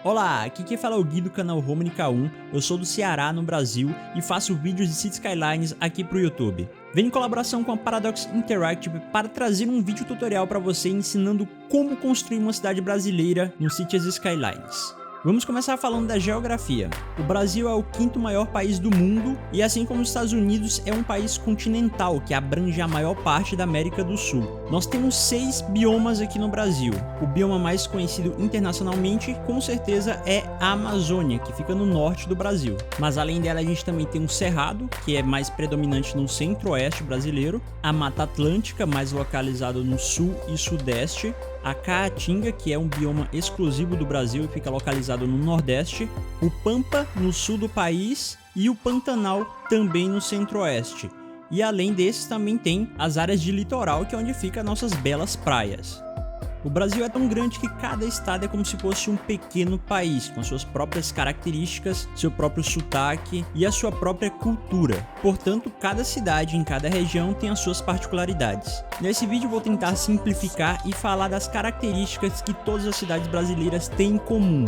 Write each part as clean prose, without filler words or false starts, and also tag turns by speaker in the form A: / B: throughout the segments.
A: Olá, aqui quem fala é o Gui do canal Românica 1, eu sou do Ceará, no Brasil, e faço vídeos de City Skylines aqui pro YouTube. Venho em colaboração com a Paradox Interactive para trazer um vídeo tutorial para você ensinando como construir uma cidade brasileira no Cities Skylines. Vamos começar falando da geografia. O Brasil é o quinto maior país do mundo e, assim como os Estados Unidos, é um país continental que abrange a maior parte da América do Sul. Nós temos 6 biomas aqui no Brasil. O bioma mais conhecido internacionalmente, com certeza, é a Amazônia, que fica no norte do Brasil. Mas além dela, a gente também tem o Cerrado, que é mais predominante no centro-oeste brasileiro, a Mata Atlântica, mais localizado no sul e sudeste, a Caatinga, que é um bioma exclusivo do Brasil e fica localizado no Nordeste, o Pampa, no sul do país, e o Pantanal, também no Centro-Oeste. E além desses também tem as áreas de litoral, que é onde ficam nossas belas praias. O Brasil é tão grande que cada estado é como se fosse um pequeno país, com suas próprias características, seu próprio sotaque e a sua própria cultura. Portanto, cada cidade em cada região tem as suas particularidades. Nesse vídeo vou tentar simplificar e falar das características que todas as cidades brasileiras têm em comum.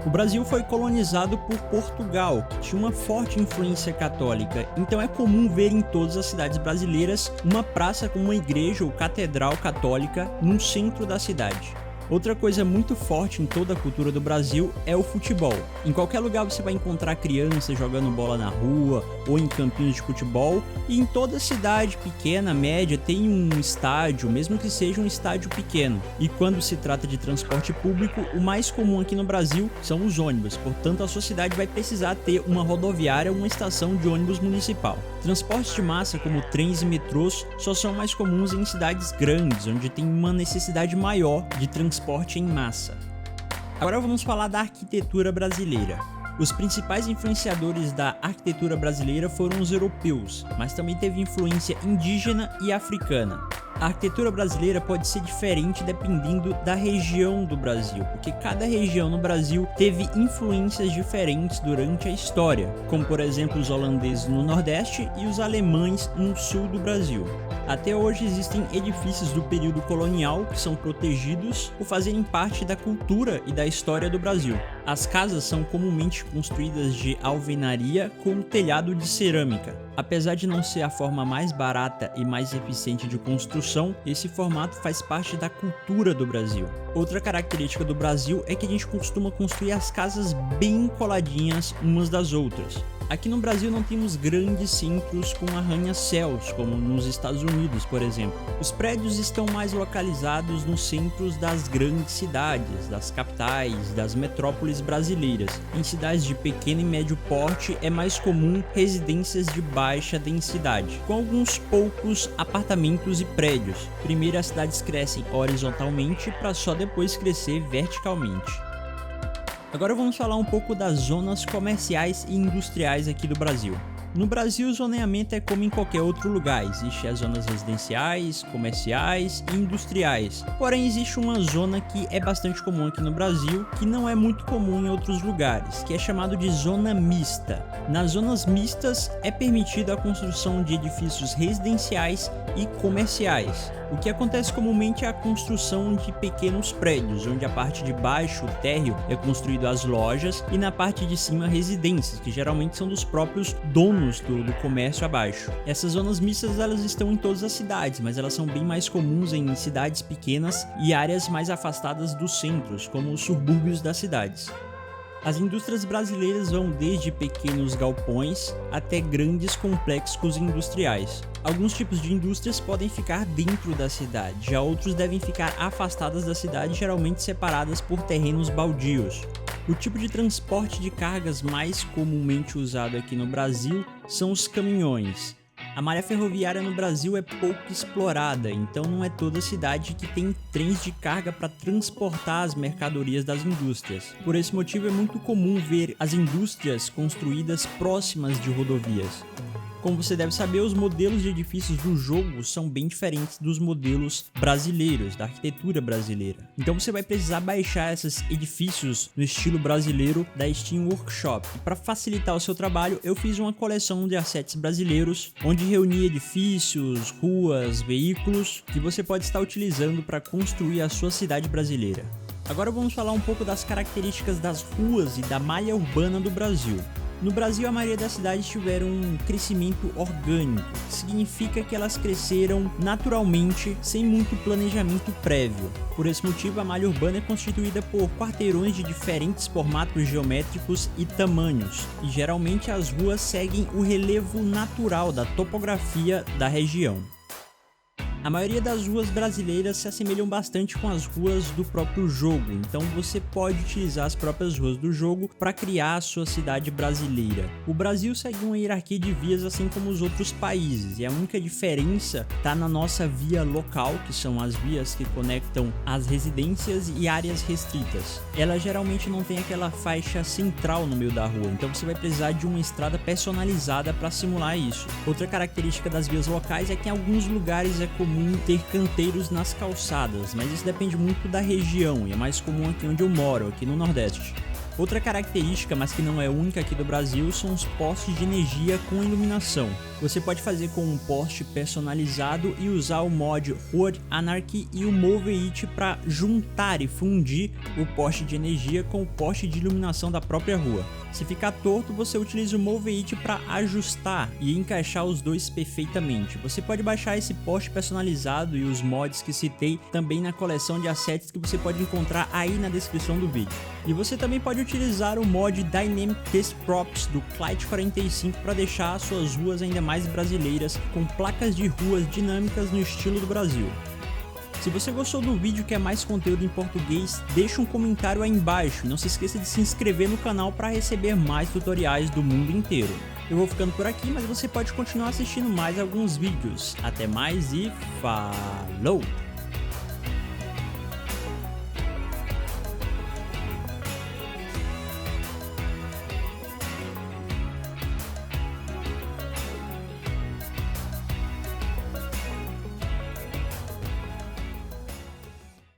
A: O Brasil foi colonizado por Portugal, que tinha uma forte influência católica, então é comum ver em todas as cidades brasileiras uma praça com uma igreja ou catedral católica no centro da cidade. Outra coisa muito forte em toda a cultura do Brasil é o futebol. Em qualquer lugar você vai encontrar crianças jogando bola na rua ou em campinhos de futebol, e em toda cidade pequena, média, tem um estádio, mesmo que seja um estádio pequeno. E quando se trata de transporte público, o mais comum aqui no Brasil são os ônibus, portanto a sua cidade vai precisar ter uma rodoviária ou uma estação de ônibus municipal. Transportes de massa como trens e metrôs só são mais comuns em cidades grandes, onde tem uma necessidade maior de transporte em massa. Agora vamos falar da arquitetura brasileira. Os principais influenciadores da arquitetura brasileira foram os europeus, mas também teve influência indígena e africana. A arquitetura brasileira pode ser diferente dependendo da região do Brasil, porque cada região no Brasil teve influências diferentes durante a história, como por exemplo os holandeses no Nordeste e os alemães no sul do Brasil. Até hoje existem edifícios do período colonial que são protegidos por fazerem parte da cultura e da história do Brasil. As casas são comumente construídas de alvenaria com telhado de cerâmica. Apesar de não ser a forma mais barata e mais eficiente de construção, esse formato faz parte da cultura do Brasil. Outra característica do Brasil é que a gente costuma construir as casas bem coladinhas umas das outras. Aqui no Brasil não temos grandes centros com arranha-céus, como nos Estados Unidos, por exemplo. Os prédios estão mais localizados nos centros das grandes cidades, das capitais, das metrópoles brasileiras. Em cidades de pequeno e médio porte é mais comum residências de baixa densidade, com alguns poucos apartamentos e prédios. Primeiro as cidades crescem horizontalmente para só depois crescer verticalmente. Agora vamos falar um pouco das zonas comerciais e industriais aqui do Brasil. No Brasil, o zoneamento é como em qualquer outro lugar, existem as zonas residenciais, comerciais e industriais. Porém, existe uma zona que é bastante comum aqui no Brasil, que não é muito comum em outros lugares, que é chamado de zona mista. Nas zonas mistas é permitida a construção de edifícios residenciais e comerciais. O que acontece comumente é a construção de pequenos prédios, onde a parte de baixo, o térreo, é construído as lojas e na parte de cima residências, que geralmente são dos próprios donos do comércio abaixo. Essas zonas mistas elas estão em todas as cidades, mas elas são bem mais comuns em cidades pequenas e áreas mais afastadas dos centros, como os subúrbios das cidades. As indústrias brasileiras vão desde pequenos galpões até grandes complexos industriais. Alguns tipos de indústrias podem ficar dentro da cidade, já outros devem ficar afastadas da cidade, geralmente separadas por terrenos baldios. O tipo de transporte de cargas mais comumente usado aqui no Brasil são os caminhões. A malha ferroviária no Brasil é pouco explorada, então não é toda cidade que tem trens de carga para transportar as mercadorias das indústrias. Por esse motivo é muito comum ver as indústrias construídas próximas de rodovias. Como você deve saber, os modelos de edifícios do jogo são bem diferentes dos modelos brasileiros, da arquitetura brasileira. Então você vai precisar baixar esses edifícios no estilo brasileiro da Steam Workshop. E para facilitar o seu trabalho, eu fiz uma coleção de assets brasileiros, onde reuni edifícios, ruas, veículos, que você pode estar utilizando para construir a sua cidade brasileira. Agora vamos falar um pouco das características das ruas e da malha urbana do Brasil. No Brasil, a maioria das cidades tiveram um crescimento orgânico, que significa que elas cresceram naturalmente, sem muito planejamento prévio. Por esse motivo, a malha urbana é constituída por quarteirões de diferentes formatos geométricos e tamanhos, e geralmente as ruas seguem o relevo natural da topografia da região. A maioria das ruas brasileiras se assemelham bastante com as ruas do próprio jogo, então você pode utilizar as próprias ruas do jogo para criar a sua cidade brasileira. O Brasil segue uma hierarquia de vias assim como os outros países, e a única diferença está na nossa via local, que são as vias que conectam as residências e áreas restritas. Ela geralmente não tem aquela faixa central no meio da rua, então você vai precisar de uma estrada personalizada para simular isso. Outra característica das vias locais é que em alguns lugares é comum ter canteiros nas calçadas, mas isso depende muito da região e é mais comum aqui onde eu moro, aqui no Nordeste. Outra característica, mas que não é única aqui do Brasil, são os postes de energia com iluminação. Você pode fazer com um poste personalizado e usar o mod Road Anarchy e o Move It para juntar e fundir o poste de energia com o poste de iluminação da própria rua. Se ficar torto, você utiliza o Move It para ajustar e encaixar os dois perfeitamente. Você pode baixar esse poste personalizado e os mods que citei também na coleção de assets que você pode encontrar aí na descrição do vídeo. E você também pode utilizar o mod Dynamic Test Props do Clyde 45 para deixar suas ruas ainda mais brasileiras, com placas de ruas dinâmicas no estilo do Brasil. Se você gostou do vídeo e quer mais conteúdo em português, deixa um comentário aí embaixo e não se esqueça de se inscrever no canal para receber mais tutoriais do mundo inteiro. Eu vou ficando por aqui, mas você pode continuar assistindo mais alguns vídeos. Até mais e falou!